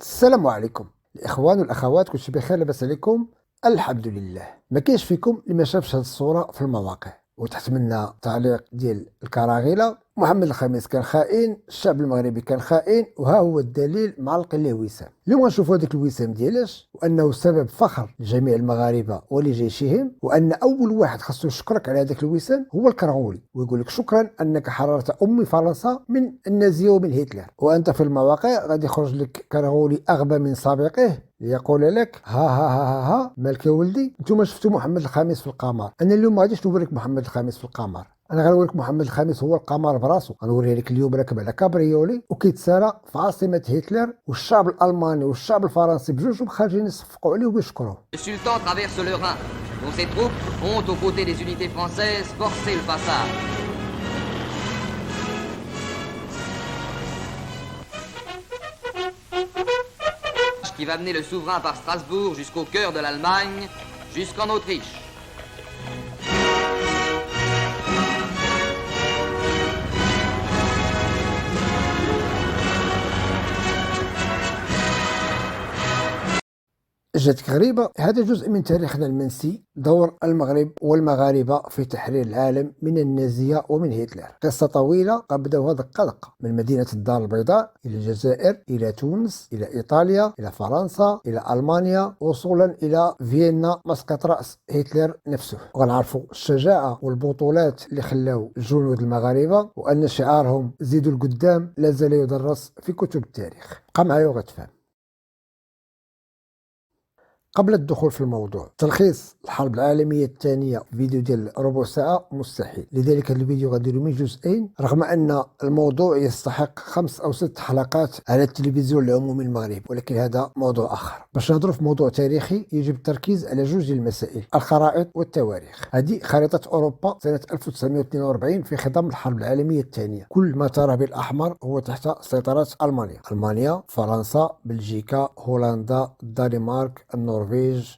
السلام عليكم الاخوان والاخوات، كلشي بخير لاباس عليكم؟ الحمد لله. ما كاينش فيكم اللي ما شافش هذه الصوره في المواقع وتحت منها تعليق ديال الكراغيله: محمد الخامس كان خائن، الشعب المغربي كان خائن، وها هو الدليل معلق ليه وسام. اليوم غنشوفوا هذاك الوسام ديالاش، وانه سبب فخر لجميع المغاربه ولجيشهم، وان اول واحد خاصو يشكرك على هذاك الوسام هو الكرغولي، ويقول لك شكرا انك حررت امي فرنسا من النازيه ومن هتلر. وانت في المواقع غادي يخرج لك كرغولي اغبى من سابقه ليقول لك: ها مالك يا ولدي، نتوما شفتوا محمد الخامس في القمر. انا اليوم ما غاديش نوريك محمد الخامس في القمر، انا غنوريك محمد الخامس هو القمر براسو. غنوريه لك اليوم راكب على كابريولي وكيتسارى في عاصمه هتلر، والشعب الالماني والشعب الفرنسي بجوجهم خارجين يصفقوا عليه ويشكروه. Le sultan traverse le Rhin, dont ses troupes ont, aux côtés des unités françaises, forcé le passage. Qui va mener le souverain par Strasbourg jusqu'au cœur de l'Allemagne, jusqu'en Autriche. جاتك غريبة؟ هذا جزء من تاريخنا المنسي، دور المغرب والمغاربة في تحرير العالم من النازية ومن هتلر. قصة طويلة بدأوها دقة دقة، من مدينة الدار البيضاء إلى الجزائر، إلى تونس، إلى إيطاليا، إلى فرنسا، إلى ألمانيا، وصولا إلى فيينا مسقط رأس هتلر نفسه. وغنعرفوا الشجاعة والبطولات اللي خلاو الجنود المغاربة، وأن شعارهم زيدوا القدام لا زال يدرس في كتب التاريخ. بقى معايا وغتفهم. قبل الدخول في الموضوع، تلخيص الحرب العالمية الثانية فيديو ديال ربع ساعة مستحيل، لذلك هذا الفيديو غنديرو من جزئين، رغم أن الموضوع يستحق 5 أو 6 حلقات على التلفزيون العمومي المغربي، ولكن هذا موضوع آخر. باش نهضروا في موضوع تاريخي يجب التركيز على جوج ديال المسائل: الخرائط والتواريخ. هذه خريطة أوروبا سنة 1942 في خضم الحرب العالمية الثانية. كل ما ترى بالأحمر هو تحت سيطرة ألمانيا، فرنسا، بلجيكا، هولندا، الدنمارك، النرويج،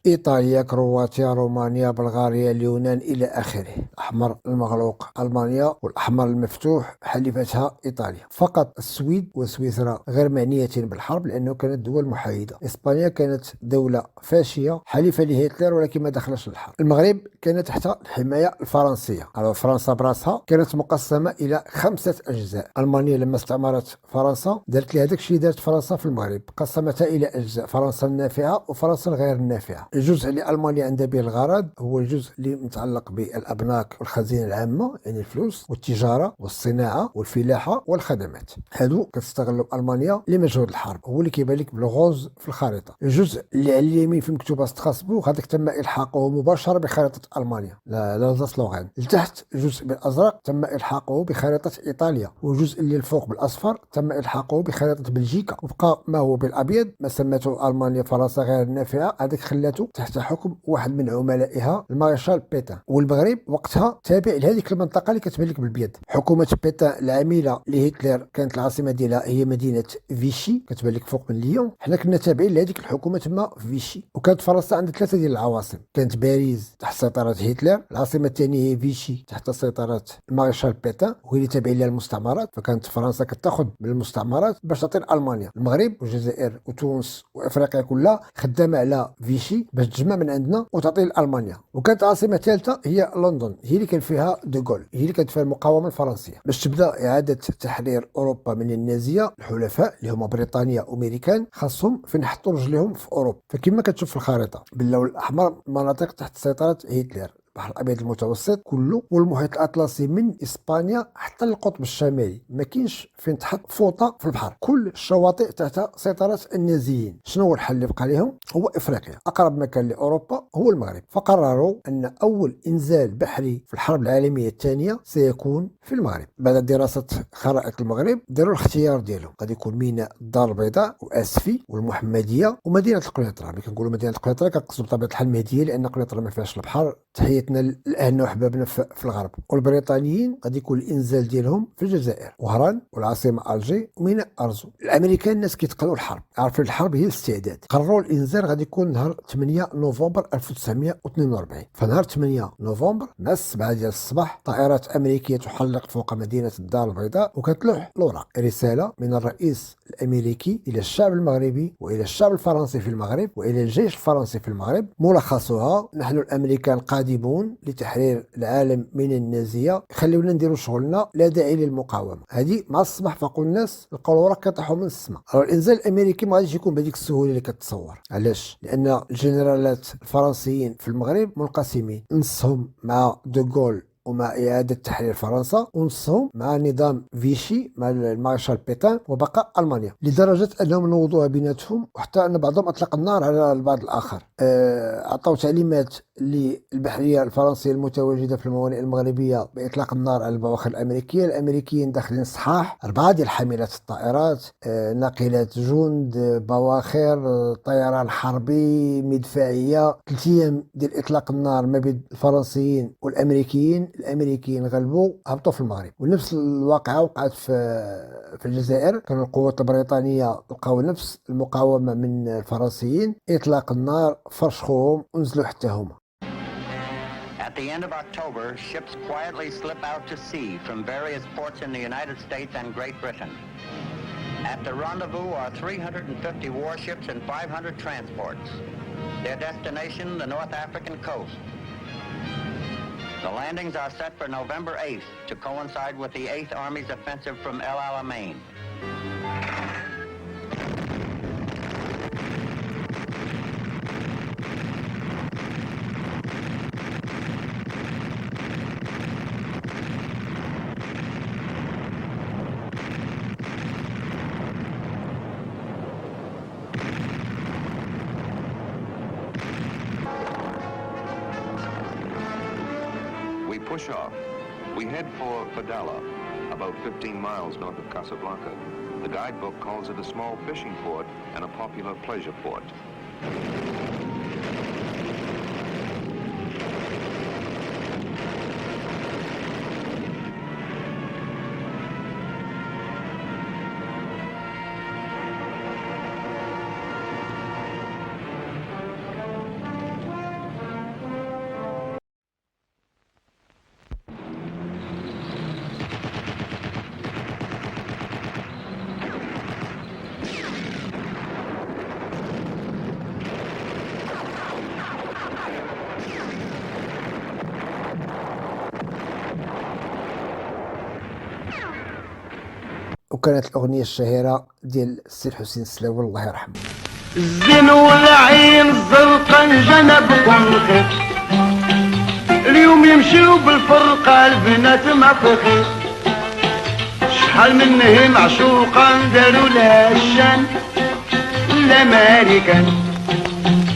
إيطاليا، كرواتيا، رومانيا، بلغاريا، اليونان إلى آخره. الأحمر المغلوق ألمانيا، والأحمر المفتوح حليفتها إيطاليا. فقط السويد وسويسرا غير معنيتين بالحرب لأنه كانت دول محايدة. إسبانيا كانت دولة فاشية حليفة لهتلر ولكن ما دخلش الحرب. المغرب كان تحت الحماية الفرنسية، فرنسا براسها كانت مقسمة إلى 5 أجزاء. ألمانيا لما استعمرت فرنسا دارت لها داك الشيء دارت فرنسا في المغرب، قسمتها إلى أجزاء: فرنسا النافعة وفرنسا الغير النافعة. الجزء اللي ألمانيا عندها به الغرض هو الجزء اللي متعلق بالأبناك والخزينة العامة، يعني الفلوس والتجارة والصناعة والفلاحة والخدمات. هادو كتستغلوا ألمانيا لمجهود الحرب، هو اللي كيبان لك بالغوز في الخريطة. الجزء اللي على اليمين في مكتوبة ستراسبورغ هذاك تم إلحاقه مباشرة بخريطة ألمانيا، لا لازاس لوغان. لتحت الجزء بالأزرق تم إلحاقه بخريطة إيطاليا، والجزء اللي الفوق بالأصفر تم إلحاقه بخريطة بلجيكا. وبقى ما هو بالأبيض ما سمته ألمانيا فرنسا غير النافعة، هذاك خلاته تحت حكم واحد من عملائها المارشال بيتان. والمغرب وقتها تابع لهذيك المنطقة اللي كتبان لك بالبيض. حكومة بيتان العميلة لهتلر كانت العاصمة ديالها هي مدينة فيشي، كتبان لك فوق من ليون. حنا كنا تابعين لهذيك الحكومة تما في فيشي. وكانت فرنسا عندها 3 ديال العواصم: كانت باريس تحت سيطرة هتلر، العاصمة الثانية هي فيشي تحت سيطرة المارشال بيتان وهي اللي تابعين لها المستعمرات، فكانت فرنسا كتاخذ من المستعمرات باش تعطي لألمانيا. المغرب والجزائر وتونس وافريقيا كلها خدامة على فيشي باش تجمع من عندنا وتعطي لألمانيا. وكانت عاصمة ثالثة هي لندن، هي اللي كان فيها دوغول، هي اللي كانت فيها المقاومة الفرنسية. باش تبدا إعادة تحرير أوروبا من النازية، الحلفاء اللي هما بريطانيا وأمريكان خاصهم فين يحطوا رجليهم في أوروبا. فكما كتشوف في الخريطة باللون الأحمر مناطق تحت سيطرة هتلر: البحر الابيض المتوسط كله والمحيط الاطلسي من اسبانيا حتى القطب الشمالي. ما كاينش فين تحط فوطه في البحر، كل الشواطئ تحت سيطره النازيين. شنو هو الحل اللي بقى لهم؟ هو افريقيا. اقرب مكان لاوروبا هو المغرب. فقرروا ان اول انزال بحري في الحرب العالميه الثانيه سيكون في المغرب. بعد دراسه خرائط المغرب داروا الاختيار ديالهم، غادي يكون ميناء الدار البيضاء واسفي والمحمديه ومدينه القنيطره. ملي كنقولوا مدينه القنيطره كنقصدوا بطبيعه الحال المهديه، لان القنيطره ما فيهاش البحر. تحية لأهلنا وحبابنا في الغرب. والبريطانيين غادي يكون الانزال ديالهم في الجزائر، وهران والعاصمه الجي وميناء ارزو. الامريكان الناس كيتقنوا الحرب، عارفين الحرب هي الاستعداد. قرروا الانزال غادي يكون نهار 8 نوفمبر 1942. فنهار 8 نوفمبر مع 7 ديال الصباح طائرات امريكيه تحلق فوق مدينه الدار البيضاء وكتلوح الاوراق: رساله من الرئيس الأمريكي إلى الشعب المغربي وإلى الشعب الفرنسي في المغرب وإلى الجيش الفرنسي في المغرب. ملخصها: نحن الأمريكان قادمون لتحرير العالم من النازية، خليونا نديروا شغلنا، لا داعي للمقاومة. هذه مع الصباح فاقوا الناس لقاو راك كطيحوا من السماء. الإنزال الأمريكي ما غاديش يكون بهذيك السهولة اللي كتصور. علاش؟ لأن الجنرالات الفرنسيين في المغرب منقسمين، نصهم مع دوغول ومع إعادة تحرير فرنسا، ونصهم مع نظام فيشي مع المارشال بيتان وبقاء ألمانيا، لدرجة أنهم نوضوها بيناتهم، وحتى أن بعضهم أطلق النار على البعض الآخر. أعطوا تعليمات للبحرية الفرنسية المتواجدة في الموانئ المغربية بإطلاق النار على البواخر الأمريكية. الأمريكيين داخلين صحاح 4 ديال حاملات الطائرات، ناقلات جند، بواخر، طيران حربي، مدفعية. 3 أيام ديال إطلاق النار ما بين الفرنسيين والأمريكيين. الأمريكيين غلبوا، هبطوا في المغرب. ونفس الواقعة وقعت في الجزائر. كانوا القوات البريطانية لقاو نفس المقاومة من الفرنسيين، إطلاق النار، فرشخوهم ونزلوا حتى هما. At the end of October, ships quietly slip out to sea from various ports in the United States and Great Britain. At the rendezvous are 350 warships and 500 transports. Their destination, the North African coast. The landings are set for November 8th to coincide with the 8th Army's offensive from El Alamein. We push off. We head for Fadala, about 15 miles north of Casablanca. The guidebook calls it a small fishing port and a popular pleasure port. وكانت الأغنية الشهيرة ديال السي حسين السلاوي الله يرحمه. الزين والعين الزرقا جنبكم الخير، اليوم يمشيو بالفرقة البنات ما فخير، شحال منهم معشوقا داروا لها الشان الأمريكان،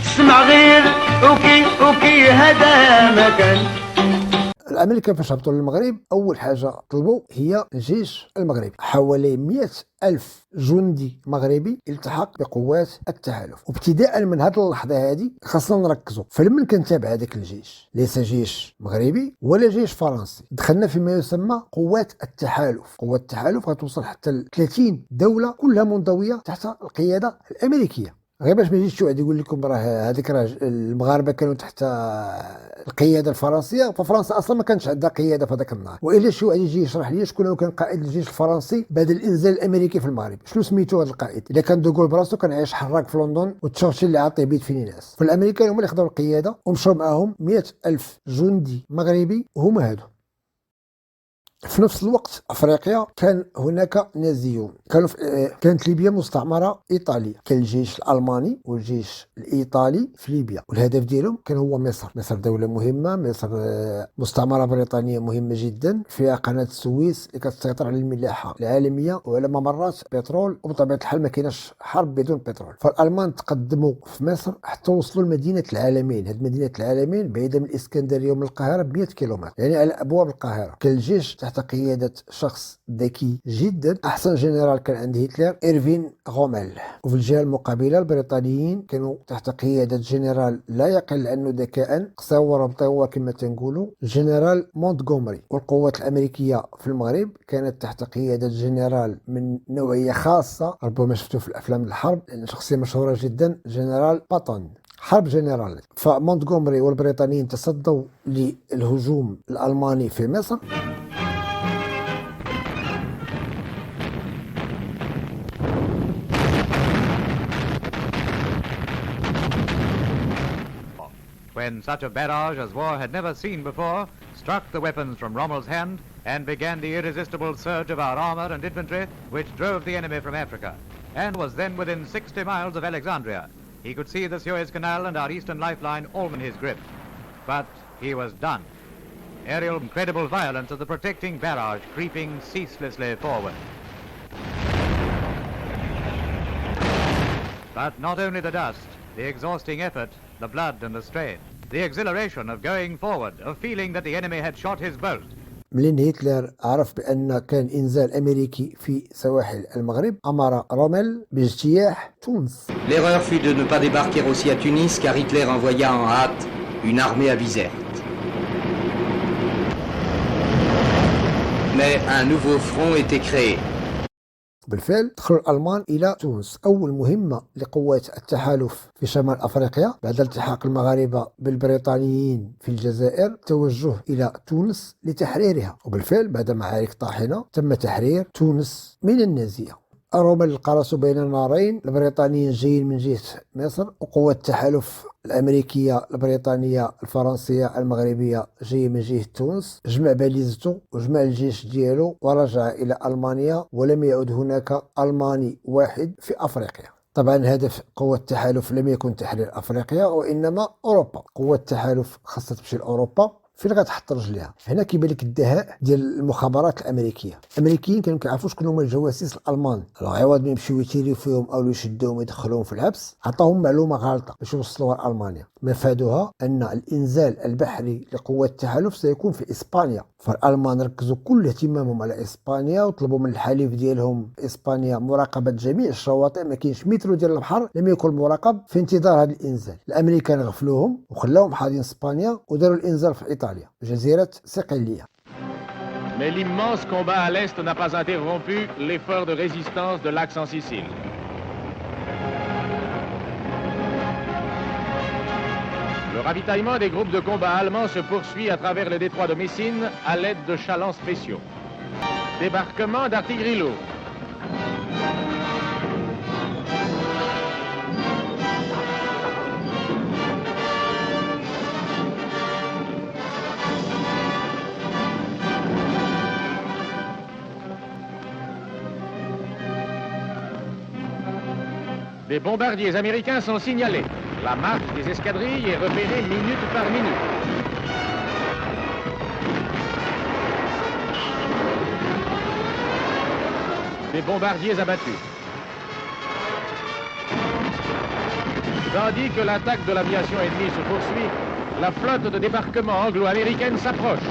اسمع غير اوكي هذا مكان. الأمريكان فاش هبطوا للمغرب أول حاجة طلبوا هي الجيش المغربي. حوالي 100,000 جندي مغربي التحق بقوات التحالف. وابتداء من هذه اللحظة هذه خاصنا نركزوا فلمن كنتابع هذاك الجيش، ليس جيش مغربي ولا جيش فرنسي. دخلنا فيما يسمى قوات التحالف. قوات التحالف غتوصل حتى ل 30 دولة كلها منضوية تحت القيادة الأمريكية. غير باش ما يجيش شي واحد يقول لكم راه هذيك راه المغاربه كانوا تحت القياده الفرنسيه، ففرنسا اصلا ما كانتش عندها قياده في هذاك النهار. والا شي واحد يجي يشرح لي شكون هو كان قائد الجيش الفرنسي بعد الانزال الامريكي في المغرب، شنو سميتو هذا القائد؟ اذا كان دوغول براسو كان عايش حراك في لندن وتشرشل اللي عاطيه بيت في ناس. فالامريكان هما اللي خداو القياده ومشاو معاهم 100,000 جندي مغربي وهما هادو. في نفس الوقت افريقيا كان هناك نازيون، كانت ليبيا مستعمره ايطاليه، كان الجيش الالماني والجيش الايطالي في ليبيا، والهدف ديالهم كان هو مصر. مصر دوله مهمه، مصر مستعمره بريطانيه مهمه جدا، فيها قناه السويس اللي كتسيطر على الملاحه العالميه وعلى ممرات بترول، وبطبيعه الحال ما كايناش حرب بدون بترول. فالالمان تقدموا في مصر حتى وصلوا لمدينه العالمين. هذه مدينه العالمين بعيده من الاسكندريه ومن القاهره ب 100 كيلومتر، يعني على ابواب القاهره. كان الجيش تحت قيادة شخص ذكي جدا، أحسن جنرال كان عند هتلر إيرفين غوميل. وفي الجهة المقابلة البريطانيين كانوا تحت قيادة جنرال لا يقل عنه ذكاء، قصور ومطور كما تنقولوا، جنرال مونتغومري. والقوات الأمريكية في المغرب كانت تحت قيادة جنرال من نوعية خاصة، ربما شفتوا في الأفلام الحرب، شخصية مشهورة جدا، جنرال باتون، حرب جنرال. فمونتغومري والبريطانيين تصدوا للهجوم الألماني في مصر. when such a barrage as war had never seen before struck the weapons from Rommel's hand and began the irresistible surge of our armor and infantry which drove the enemy from Africa, and was then within 60 miles of Alexandria. He could see the Suez Canal and our eastern lifeline all in his grip. But he was done. Aerial incredible violence of the protecting barrage creeping ceaselessly forward. But not only the dust, the exhausting effort, the blood and the strain, the exhilaration of going forward, of feeling that the enemy had shot his bolt. منين هتلر عرف بأن كان إنزال أمريكي في سواحل المغرب أمر رومل باجتياح تونس. L'erreur fut de ne pas débarquer aussi à Tunis car Hitler envoya en hâte une armée à Bizerte. Mais un nouveau front était créé. بالفعل دخلوا الألمان إلى تونس. أول مهمة لقوات التحالف في شمال أفريقيا بعد التحاق المغاربة بالبريطانيين في الجزائر توجه إلى تونس لتحريرها، وبالفعل بعد معارك طاحنة تم تحرير تونس من النازية. رومل القرص بين النارين، البريطانيين جايين من جهة مصر وقوات التحالف الأمريكية البريطانية الفرنسية المغربية جاية من جهة تونس. جمع باليزته وجمع الجيش ديالو ورجع إلى ألمانيا، ولم يعد هناك ألماني واحد في أفريقيا. طبعا هدف قوة التحالف لم يكن تحرير أفريقيا وإنما أوروبا. قوة التحالف خاصة تمشي لأوروبا، فين غتحط رجليها؟ هنا كيبان لك الدهاء ديال المخابرات الامريكيه. الامريكيين كانوا كيعرفوا شكون هما الجواسيس الالمان، عوض ما يمشيو يتيريو فيهم او يشدوهم ويدخلوهم في الحبس، عطاهم معلومه غلطه باش يوصلوها لالمانيا. مفادها ان الانزال البحري لقوات التحالف سيكون في اسبانيا، فالالمان ركزوا كل اهتمامهم على اسبانيا وطلبوا من الحليف ديالهم اسبانيا مراقبه جميع الشواطئ، ما كاينش مترو ديال البحر لم يكن مراقب في انتظار هذا الانزال. الامريكان غفلوهم وخلاوهم حاضرين اسبانيا وداروا الانزال في ايطاليا، جزيره صقليه. Mais l'immense combat à l'Est n'a pas interrompu l'effort de résistance de l'Axe en Sicile. Le ravitaillement des groupes de combat allemands se poursuit à travers le détroit de Messine à l'aide de chalands spéciaux. Débarquement d'artillerie lourde. Des bombardiers américains sont signalés. La marche des escadrilles est repérée minute par minute. Des bombardiers abattus. Tandis que l'attaque de l'aviation ennemie se poursuit, la flotte de débarquement anglo-américaine s'approche.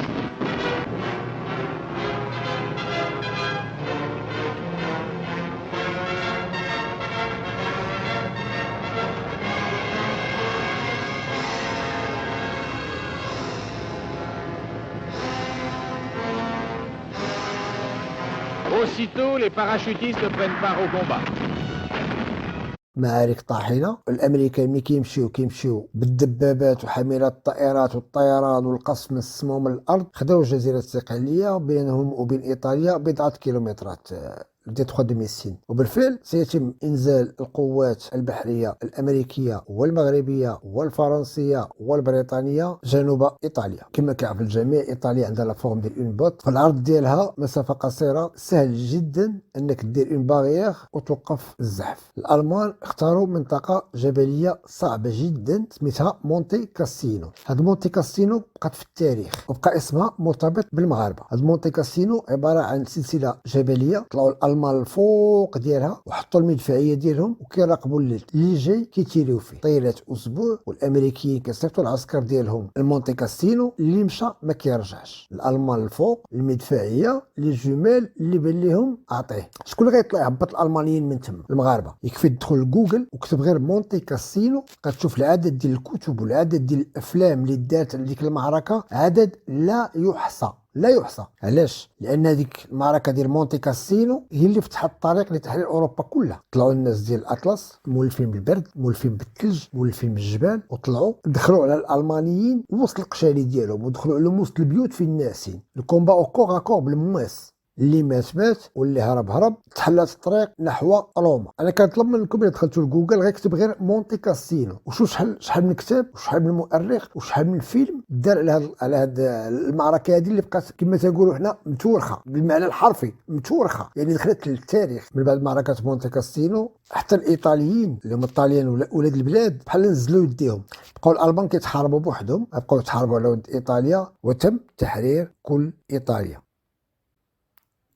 Aussitôt, les parachutistes prennent part au combat. معارك طاحنه. الامريكان ملي كيمشيو بالدبابات وحاملات الطائرات والطيران والقصف من السماء ومن الارض، خداو جزيره الصقليه بينهم وبين ايطاليا بضعه كيلومترات ديتخوا دو ميسين. وبالفعل سيتم انزال القوات البحريه الامريكيه والمغربيه والفرنسيه والبريطانيه جنوب ايطاليا. كما كيعرف الجميع ايطاليا عندها لا فورم ديال اون بوت، فالعرض ديالها مسافه قصيره، سهل جدا انك دير اون باغيير وتوقف الزحف. الالمان اختاروا منطقه جبليه صعبه جدا سميتها مونتي كاسينو. هاد مونتي كاسينو بقات في التاريخ وبقى اسمها مرتبط بالمغاربه. هاد مونتي كاسينو عباره عن سلسله جبليه طلعوا الالمان الفوق ديالها وحطوا المدفعيه ديالهم وكيراقبوا اللي جاي كيتيريو فيه. طيلات اسبوع والامريكيين كيصيفطوا العسكر ديالهم المونتي كاسينو، اللي مشى ما كيرجعش. الالمان الفوق المدفعيه لي جوميل اللي بان لهم اعطيه. شكون اللي غيطلع يهبط الالمانيين من تما؟ المغاربه. يكفي تدخل لجوجل وكتب غير مونتي كاسينو، غتشوف العدد ديال الكتب والعدد ديال الافلام اللي دارت على ديك المعركه، عدد لا يحصى لا يحصى. علاش؟ لان هذيك المعركه ديال مونتي كاسينو هي اللي فتحت الطريق لتحرير اوروبا كلها. طلعوا الناس ديال الاطلس مولفين بالبرد، مولفين بالثلج، مولفين بالجبال، وطلعوا دخلوا على الالمانيين وسط القشالي ديالهم ودخلوا عليهم وسط البيوت في الناسين. الكومبا او كور اكور بالمواس اللي مات واللي هرب تحلت الطريق نحو روما. انا كنطلب منكم الا دخلتوا لجوجل غير كتب غير مونتي كاستينو وشوف شحال من كتاب وشحال من مؤرخ وشحال من فيلم دار على هاد المعركه هذه اللي بقات كما تنقولوا حنا متورخه بالمعنى الحرفي، متورخه يعني دخلت للتاريخ. من بعد معركه مونتي كاستينو حتى الايطاليين اللي هم الطاليان ولاد البلاد بحال نزلوا يديهم، بقاو الالمان كيتحاربوا بوحدهم، بقاو يتحاربوا على ود ايطاليا وتم تحرير كل ايطاليا.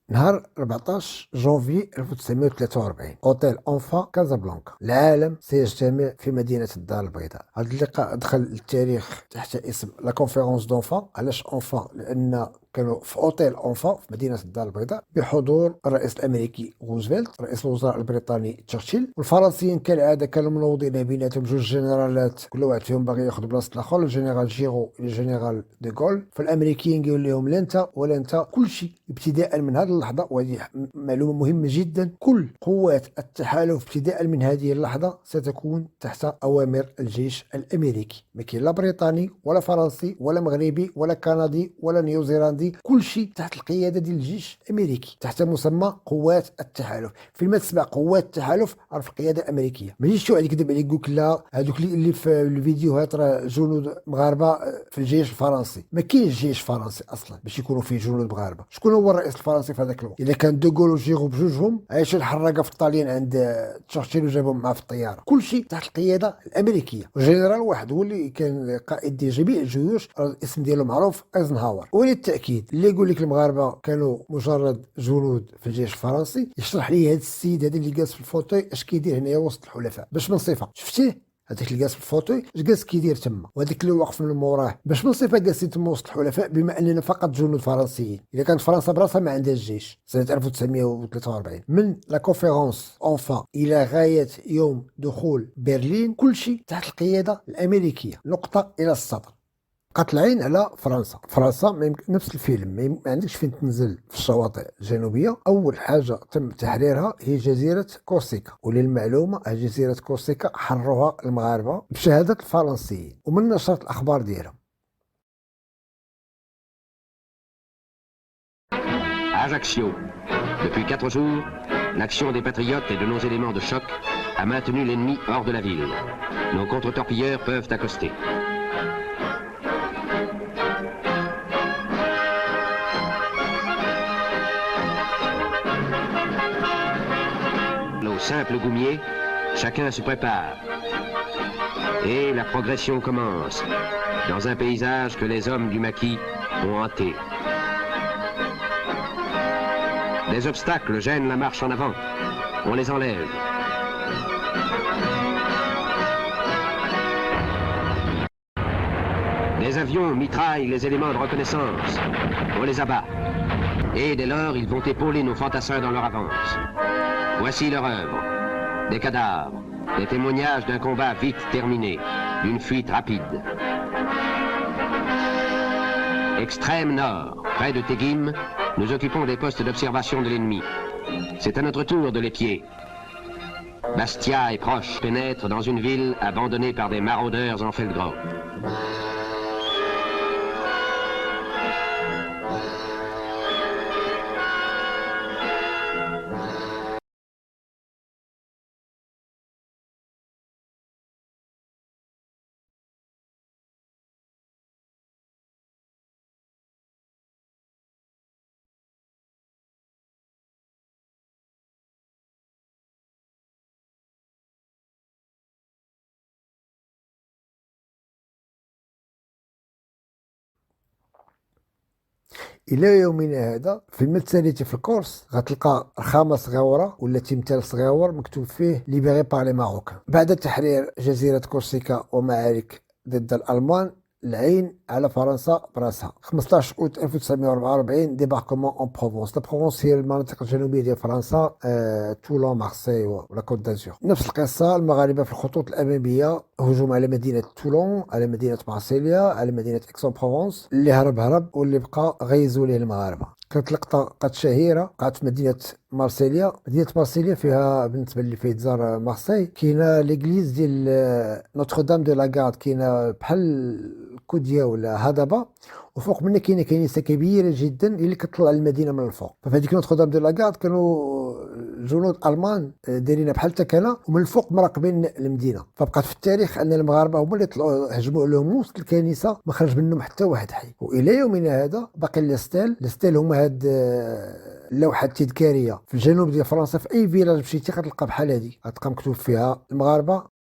نهار 14 جونفي 1943 اوتيل اونفا كازابلانكا، العالم سيجتمع في مدينه الدار البيضاء. هذا اللقاء دخل للتاريخ تحت اسم لا كونفيرونس دونفا. علاش اونفا؟ لان كانوا في اوتيل اونفا في مدينه الدار البيضاء بحضور الرئيس الامريكي روزفلت، رئيس الوزراء البريطاني تشرشيل، والفرنسيين كالعاده كانوا منوضين بيناتهم جوج جنرالات كل واحد فيهم باغي ياخذ بلاصه الاخر، الجنرال جيرو والجنرال دي غول. فالامريكيين قالوا لهم لا انت ولا انت، كل شيء ابتداء من هذه اللحظه، وهذه معلومه مهمه جدا، كل قوات التحالف ابتداء من هذه اللحظه ستكون تحت اوامر الجيش الامريكي. ما كاين لا بريطاني ولا فرنسي ولا مغربي ولا كندي ولا نيوزيلندي، كل شيء تحت القياده ديال الجيش الامريكي تحت مسمى قوات التحالف. فيما تسمع قوات التحالف عرف القياده الامريكيه. ماشي شي واحد يكذب عليك يقول لك لا هذوك اللي في الفيديوهات راه جنود مغاربه في الجيش الفرنسي. ما كاينش جيش فرنسي اصلا باش يكونوا فيه جنود مغاربه. شكون هو الرئيس الفرنسي في هذاك الوقت؟ اذا كان دوغول وجيرو بجوجهم عايشين الحراقه في الطاليان عند تشرشيل وجابهم معاه في الطياره، كل شيء تحت القياده الامريكيه. وجنرال واحد هو اللي كان قائد ديال جميع الجيوش، الاسم ديالو معروف، ايزنهاور. وللتاكيد اللي يقول لك المغاربه كانوا مجرد جنود في الجيش الفرنسي يشرح لي هذا السيد هذا اللي جالس في الفوتوي اش كيدير هنايا وسط الحلفاء. باش من صفه شفتيه هذاك اللي جالس في الفوتوي اش جالس كيدير تما، وهذاك اللي واقف من موراه باش من صفه جالسين تما وسط الحلفاء، بما اننا فقط جنود فرنسيين. اذا كانت فرنسا براسها ما عندهاش جيش. سنه 1943 من لا كونفيرونس اونفا الى غايه يوم دخول برلين كل شيء تحت القياده الامريكيه، نقطه الى السطر. قتل العين على فرنسا نفس الفيلم، ما عندكش فين تنزل في الشواطئ الجنوبيه. اول حاجه تم تحريرها هي جزيره كورسيكا، وللمعلومه جزيره كورسيكا حرروها المغاربه بشهاده الفرنسيين ومن نشرت الاخبار ديالهم. Ajaccio. Depuis 4 jours, l'action des patriotes et de nos éléments de choc a maintenu l'ennemi hors de la ville. Nos contre-torpilleurs peuvent accoster. Au simple goumier, chacun se prépare. Et la progression commence, dans un paysage que les hommes du maquis ont hanté. Des obstacles gênent la marche en avant. On les enlève. Des avions mitraillent les éléments de reconnaissance. On les abat. Et dès lors, ils vont épauler nos fantassins dans leur avance. Voici leur œuvre. Des cadavres, des témoignages d'un combat vite terminé, d'une fuite rapide. Extrême nord, près de Tegim, nous occupons des postes d'observation de l'ennemi. C'est à notre tour de l'épier. Bastia est proche, pénètre dans une ville abandonnée par des maraudeurs en Feldgrau. الى يومنا هذا في المتساليتي في الكورس غتلقى رخامه صغيره ولا تمثال صغير مكتوب فيه ليبري بار لي ماروكان. بعد تحرير جزيره كورسيكا ومعارك ضد الالمان، العين على فرنسا براسها. 15 اوت 1944 ديباركمون اون بروفونس. لا بروفونس هي المناطق الجنوبيه ديال فرنسا، تولون، مارسي ولا كوت دازور. نفس القصه المغاربه في الخطوط الاماميه، هجوم على مدينه تولون، على مدينه مارسيليا، على مدينه اكسون بروفونس. اللي هرب واللي بقى غيزوا ليه المغاربه. كانت لقطه شهيره وقعت في مدينه مارسيليا. مدينه مارسيليا فيها بالنسبه اللي فيه تزار مارسي كاينه ليغليز ديال نوتردام دو لا غارد، كاينه بحال كوديا ولا هضبه، وفوق منها كاينه كنيسه كبيره جدا اللي كتطلع على المدينه من الفوق. ففي هذيك نوتردام دو لاكارد كانوا جنود المان دايرين بحال التكنه ومن الفوق مراقبين المدينه. فبقات في التاريخ ان المغاربه هما اللي طلعوا هجموا عليهم وسط الكنيسه، ما خرج منهم حتى واحد حي. والى يومنا هذا باقي الستال هما هاد اللوحه التذكاريه في الجنوب ديال فرنسا. في اي فيلاج مشيتي غتلقى بحال هذه، غتلقى مكتوب فيها المغاربه.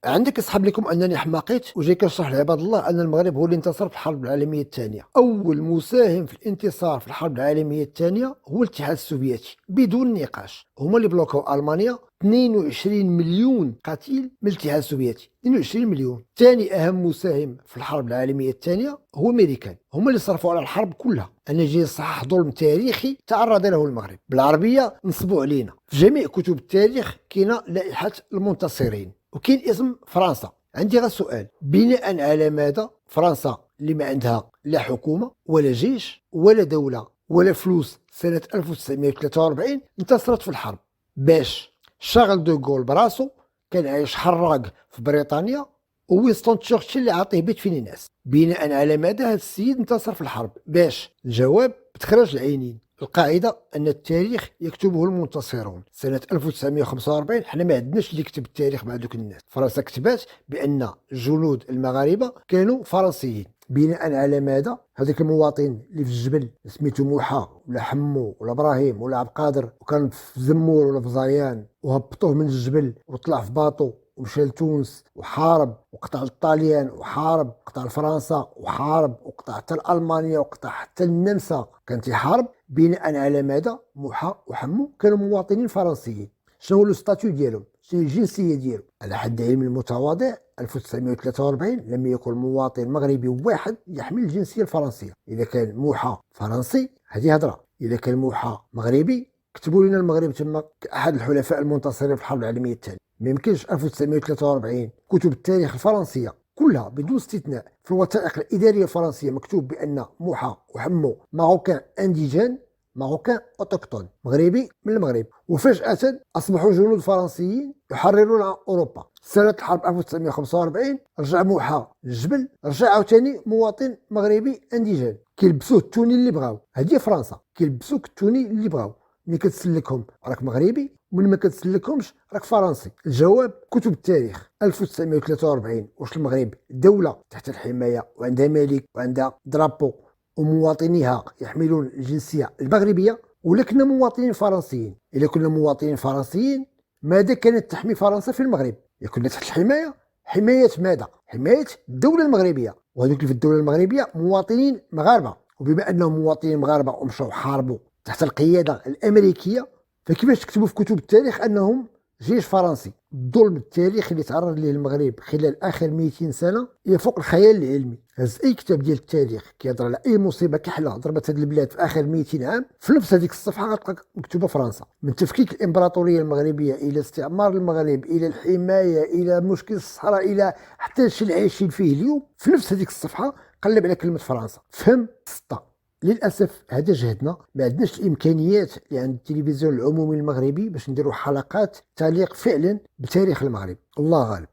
عندك يصحب لكم انني حماقيت وجاي كنشرح لعباد الله ان المغرب هو اللي انتصر في الحرب العالميه الثانيه. اول مساهم في الانتصار في الحرب العالميه الثانيه هو الاتحاد السوفيتي بدون نقاش. هما اللي بلوكاو المانيا. 22 مليون قتيل من الاتحاد السوفيتي، 22 مليون. ثاني اهم مساهم في الحرب العالميه الثانيه هو الامريكان. هما اللي صرفوا على الحرب كلها. انا جاي نصحح ظلم تاريخي تعرض له المغرب. بالعربيه نصبوا علينا. في جميع كتب التاريخ كاينه لائحه المنتصرين وكاين اسم فرنسا. عندي غير سؤال، بناء على ماذا فرنسا اللي ما عندها لا حكومه ولا جيش ولا دوله ولا فلوس سنه 1943 انتصرت في الحرب؟ باش شارل دو غول براسو كان عايش حراق في بريطانيا ووينستون تشرشل اللي عاطيه بيت فين الناس. بناء على ماذا هذا السيد انتصر في الحرب؟ باش الجواب بتخرج العينين. القاعده ان التاريخ يكتبه المنتصرون. سنه 1945 حنا ما عندناش اللي يكتب التاريخ مع دوك الناس. فرنسا كتبات بان الجنود المغاربه كانوا فرنسيين. بناء على ماذا هذاك المواطن اللي في الجبل سميتو موحى ولا حمو ولا ابراهيم ولا عبد القادر وكان في زمور ولا في زريان وهبطوه من الجبل وطلع في باطو ومشى لتونس وحارب وقطع الطاليان وحارب وقطع فرنسا وحارب وقطع حتى المانيا وقطع حتى النمسا، كان تيحارب بناء على ماذا؟ موحى وحمو كانوا مواطنين فرنسيين. شنو هو الستاتيو ديالهم؟ شنو الجنسيه ديالهم؟ على حد علمي المتواضع 1943 لم يكن مواطن مغربي واحد يحمل الجنسيه الفرنسيه. اذا كان موحى فرنسي هذه هضره، اذا كان موحى مغربي كتبوا لنا المغرب تما كاحد الحلفاء المنتصرين في الحرب العالميه الثانيه. ما يمكنش 1943 كتب التاريخ الفرنسيه كلها بدون استثناء في الوثائق الاداريه الفرنسيه مكتوب بان موحى وحمو ماروكان انديجين ماروكان اوتوكتون مغربي من المغرب، وفجاه اصبحوا جنود فرنسيين يحررون اوروبا. سنه الحرب 1945 رجع موحى للجبل، رجع عاوتاني مواطن مغربي انديجين كيلبسوه التوني اللي بغاو. هذه فرنسا كيلبسوك التوني اللي بغاو. ملي كتسلكهم راك مغربي ومن ما كتسلكهمش راك فرنسي. الجواب كتب التاريخ. 1943 واش المغرب دولة تحت الحماية وعندها ملك وعندها درابو ومواطنيها يحملون الجنسية المغربية، ولا كنا مواطنين فرنسيين؟ إلا كنا مواطنين فرنسيين ماذا كانت تحمي فرنسا في المغرب؟ يكون تحت الحماية. حماية ماذا؟ حماية الدولة المغربية، وهذوك اللي في الدولة المغربية مواطنين مغاربة. وبما أنهم مواطنين مغاربة ومشاو حاربوا تحت القيادة الأمريكية، فكيفاش تكتبوا في كتب التاريخ أنهم جيش فرنسي؟ الظلم التاريخي اللي تعرض ليه المغرب خلال آخر 200 سنة يفوق الخيال العلمي. هز أي كتاب ديال التاريخ كيهضر على أي مصيبة كحلة ضربت هذه البلاد في آخر 200 عام، في نفس هذيك الصفحة غتلقى مكتوبة فرنسا. من تفكيك الإمبراطورية المغربية إلى استعمار المغرب إلى الحماية إلى مشكل الصحراء إلى حتى الشيء اللي عايشين فيه اليوم، في نفس هذيك الصفحة قلب على كلمة فرنسا. فهم سطة. للاسف هذا جهدنا، ما عندناش الامكانيات اللي عند التلفزيون العمومي المغربي باش نديروا حلقات تليق فعلا بتاريخ المغرب. الله غالب.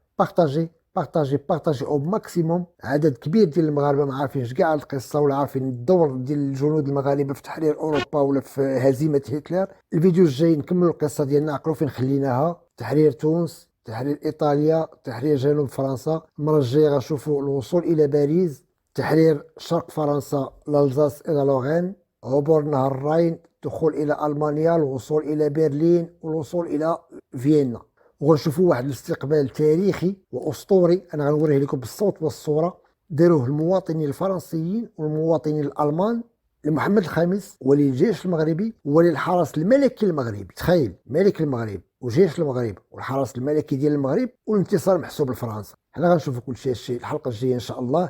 بارطاجي او ماكسيموم. عدد كبير ديال المغاربه ما عارفينش كاع القصه ولا عارفين الدور ديال الجنود المغاربه في تحرير اوروبا ولا في هزيمه هتلر. الفيديو الجاي نكملوا القصه ديالنا، عقلوا فين خليناها. تحرير تونس، تحرير ايطاليا، تحرير جنوب فرنسا. المره الجايه غنشوفوا الوصول الى باريس، تحرير شرق فرنسا لالزاس إلى لورين، عبور نهر الراين، الدخول إلى ألمانيا، الوصول إلى برلين والوصول إلى فيينا. وغنشوفوا واحد الاستقبال تاريخي وأسطوري أنا غنوريه لكم بالصوت والصورة داروه المواطنين الفرنسيين والمواطنين الألمان لمحمد الخامس ولي الجيش المغربي ولي الحرس الملكي المغربي. تخيل، ملك المغرب وجيش المغرب والحرس الملكي ديال المغرب والانتصار محسوب لفرنسا. حنا غنشوفوا كل شيء الحلقة الجاية إن شاء الله.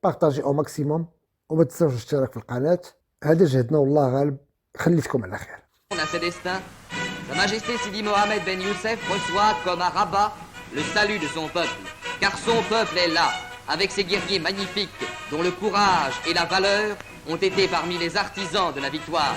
بارطاجي او ماكسيموم، وما تنساوش الاشتراك في القناه. هذا جهدنا والله غالب. خليتكم على خير. À ses destins, Sa Majesté Sidi Mohamed Ben Youssef reçoit comme à Rabat le salut de son peuple, car son peuple est là, avec ses guerriers magnifiques, dont le courage et la valeur ont été parmi les artisans de la victoire.